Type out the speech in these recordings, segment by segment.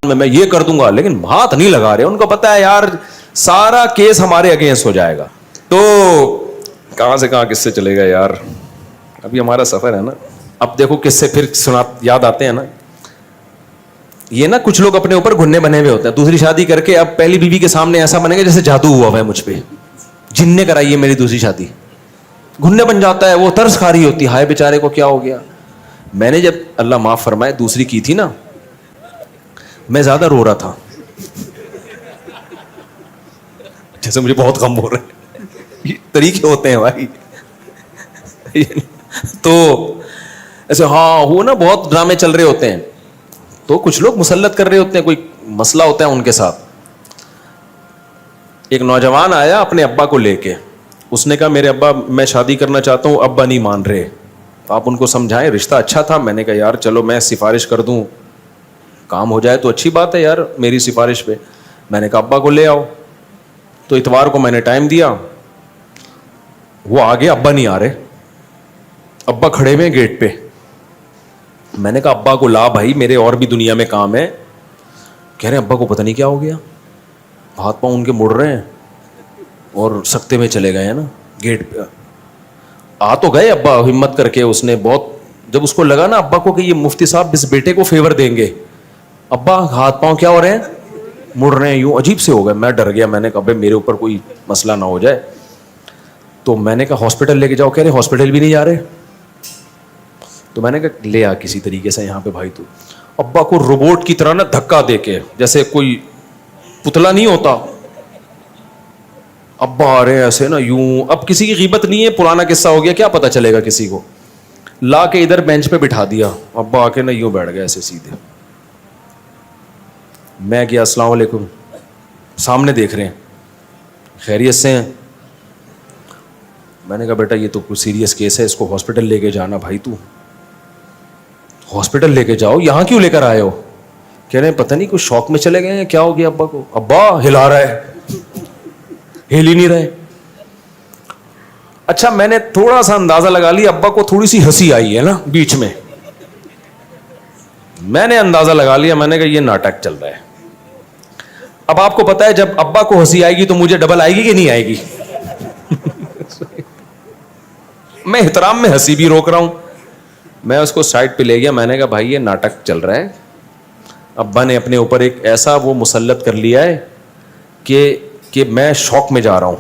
میں یہ کر دوں گا, لیکن ہاتھ نہیں لگا رہے. ان کو پتا ہے یار سارا کیس ہمارے اگینسٹ ہو جائے گا. تو کہاں سے کہاں کس سے چلے گا یار. ابھی ہمارا سفر ہے نا. اب دیکھو کس سے پھر یاد آتے ہیں نا. یہ نا کچھ لوگ اپنے اوپر گھننے بنے ہوئے ہوتے ہیں. دوسری شادی کر کے اب پہلی بیوی کے سامنے ایسا بنے گا جیسے جادو ہوا ہے مجھ پہ, جن نے کرائی ہے میری دوسری شادی. گھننے بن جاتا ہے, وہ ترس کھا رہی ہوتی ہے, ہائے بیچارے کو کیا ہو گیا. میں نے جب اللہ معاف فرمائے دوسری کی تھی نا, میں زیادہ رو رہا تھا, جیسے مجھے بہت غم ہو رہا ہے. یہ طریقے ہوتے ہیں بھائی. تو ایسے ہاں وہ نا بہت ڈرامے چل رہے ہوتے ہیں, تو کچھ لوگ مسلط کر رہے ہوتے ہیں, کوئی مسئلہ ہوتا ہے ان کے ساتھ. ایک نوجوان آیا اپنے ابا کو لے کے, اس نے کہا میرے ابا میں شادی کرنا چاہتا ہوں, ابا نہیں مان رہے, آپ ان کو سمجھائیں. رشتہ اچھا تھا. میں نے کہا یار چلو میں سفارش کر دوں, کام ہو جائے تو اچھی بات ہے یار میری سفارش پہ. میں نے کہا ابا کو لے آؤ. تو اتوار کو میں نے ٹائم دیا, وہ آگے ابا نہیں آ رہے, ابا کھڑے ہوئے گیٹ پہ. میں نے کہا ابا کو لا بھائی, میرے اور بھی دنیا میں کام ہے. کہہ رہے ہیں ابا کو پتہ نہیں کیا ہو گیا, ہاتھ پاؤں ان کے مڑ رہے ہیں اور سکتے میں چلے گئے ہیں نا گیٹ پہ. آ تو گئے ابا ہمت کر کے. اس نے بہت, جب اس کو لگا نا ابا کو کہ یہ مفتی صاحب اس بیٹے کو فیور دیں گے, ابا ہاتھ پاؤں کیا ہو رہے ہیں, مڑ رہے ہیں, یوں عجیب سے ہو گئے. میں ڈر گیا, میں نے کہا بھائی میرے اوپر کوئی مسئلہ نہ ہو جائے. تو میں نے کہا ہاسپٹل لے کے جاؤ. کہہ رہے ہاسپٹل بھی نہیں جا رہے. تو میں نے کہا لے آ کسی طریقے سے یہاں پہ بھائی. تو ابا کو روبوٹ کی طرح نا دھکا دے کے, جیسے کوئی پتلا نہیں ہوتا, ابا آ رہے ہیں ایسے نا یوں. اب کسی کی غیبت نہیں ہے, پرانا قصہ ہو گیا, کیا پتا چلے گا کسی کو. لا کے ادھر بینچ پہ بٹھا دیا, ابا آ کے نا یوں بیٹھ گئے ایسے سیدھے. میں کیا السلام علیکم, سامنے دیکھ رہے ہیں, خیریت سے ہیں. میں نے کہا بیٹا یہ تو کچھ سیریس کیس ہے, اس کو ہاسپٹل لے کے جانا. بھائی تو ہاسپٹل لے کے جاؤ, یہاں کیوں لے کر آئے ہو. کہہ رہے ہیں پتہ نہیں کچھ شوق میں چلے گئے ہیں, کیا ہو گیا ابا کو. ابا ہلا رہا ہے, ہل ہی نہیں رہے. اچھا میں نے تھوڑا سا اندازہ لگا لیا, ابا کو تھوڑی سی ہنسی آئی ہے نا بیچ میں. میں نے اندازہ لگا لیا, میں نے کہا یہ ناٹک چل رہا ہے. اب آپ کو پتا ہے جب ابا کو ہنسی آئے گی تو مجھے ڈبل آئے گی کہ نہیں آئے گی. میں احترام میں ہنسی بھی روک رہا ہوں. میں اس کو سائڈ پہ لے گیا. میں نے کہا بھائی یہ ناٹک چل رہا ہے. ابا نے اپنے اوپر ایک ایسا وہ مسلط کر لیا ہے کہ میں شوق میں جا رہا ہوں.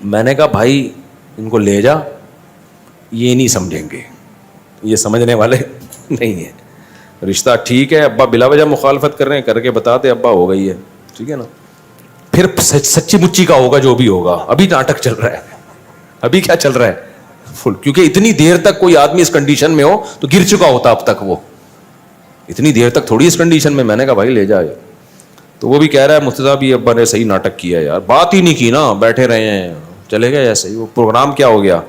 میں نے کہا بھائی ان کو لے جا, یہ نہیں سمجھیں گے, یہ سمجھنے والے نہیں ہیں. رشتہ ٹھیک ہے, ابا بلا وجہ مخالفت کر رہے ہیں, کر کے بتا دے ابا ہو گئی ہے, ٹھیک ہے نا. پھر سچی مچی کا ہوگا جو بھی ہوگا. ابھی ناٹک چل رہا ہے, ابھی کیا چل رہا ہے فل, کیونکہ اتنی دیر تک کوئی آدمی اس کنڈیشن میں ہو تو گر چکا ہوتا اب تک. وہ اتنی دیر تک تھوڑی اس کنڈیشن میں. میں نے کہا بھائی لے جائے. تو وہ بھی کہہ رہا ہے مفتی صاحب یہ ابا نے صحیح ناٹک کیا ہے یار, بات ہی نہیں کی نا, بیٹھے رہے ہیں, چلے گئے ایسے ہی. وہ پروگرام کیا ہو گیا,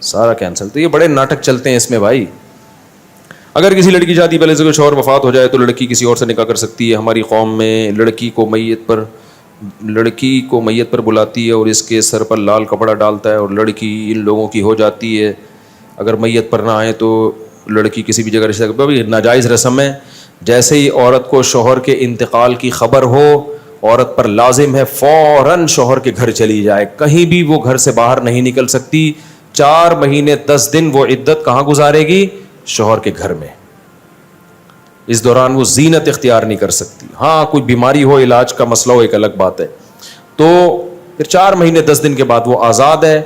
سارا کینسل. تو یہ بڑے ناٹک چلتے ہیں اس میں بھائی. اگر کسی لڑکی شادی پہلے سے کوئی شوہر وفات ہو جائے تو لڑکی کسی اور سے نکاح کر سکتی ہے. ہماری قوم میں لڑکی کو میت پر بلاتی ہے اور اس کے سر پر لال کپڑا ڈالتا ہے اور لڑکی ان لوگوں کی ہو جاتی ہے. اگر میت پر نہ آئے تو لڑکی کسی بھی جگہ رشتہ, ناجائز رسم ہے. جیسے ہی عورت کو شوہر کے انتقال کی خبر ہو, عورت پر لازم ہے فوراً شوہر کے گھر چلی جائے. کہیں بھی وہ گھر سے باہر نہیں نکل سکتی. 4 مہینے 10 دن وہ عدت کہاں گزارے گی, شوہر کے گھر میں. اس دوران وہ زینت اختیار نہیں کر سکتی. ہاں کوئی بیماری ہو, علاج کا مسئلہ ہو, ایک الگ بات ہے. تو پھر 4 مہینے 10 دن کے بعد وہ آزاد ہے,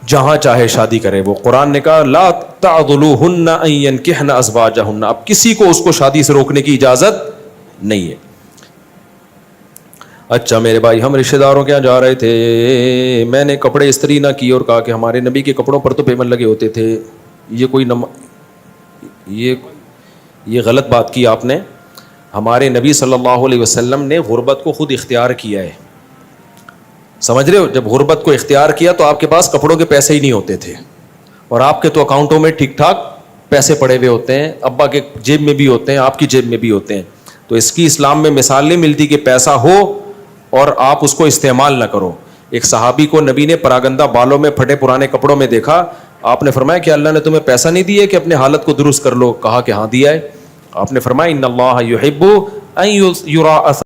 جہاں چاہے شادی کرے. وہ قرآن نے کہا لا تعضلوہن ان ینکحن ازواجہن, اب کسی کو اس کو شادی سے روکنے کی اجازت نہیں ہے. اچھا میرے بھائی ہم رشتہ داروں کے یہاں جا رہے تھے, میں نے کپڑے استری نہ کی اور کہا کہ ہمارے نبی کے کپڑوں پر تو پیمن لگے ہوتے تھے. یہ غلط بات کی آپ نے. ہمارے نبی صلی اللہ علیہ وسلم نے غربت کو خود اختیار کیا ہے, سمجھ رہے ہو. جب غربت کو اختیار کیا تو آپ کے پاس کپڑوں کے پیسے ہی نہیں ہوتے تھے, اور آپ کے تو اکاؤنٹوں میں ٹھیک ٹھاک پیسے پڑے ہوئے ہوتے ہیں, ابا کے جیب میں بھی ہوتے ہیں, آپ کی جیب میں بھی ہوتے ہیں. تو اس کی اسلام میں مثال نہیں ملتی کہ پیسہ ہو اور آپ اس کو استعمال نہ کرو. ایک صحابی کو نبی نے پراگندہ بالوں میں پھٹے پرانے کپڑوں میں دیکھا. آپ نے فرمایا کہ اللہ نے تمہیں پیسہ نہیں دیا کہ اپنے حالت کو درست کر لو. کہا کہ ہاں دیا ہے. آپ نے فرمایا ان اللہ یحب ان یرا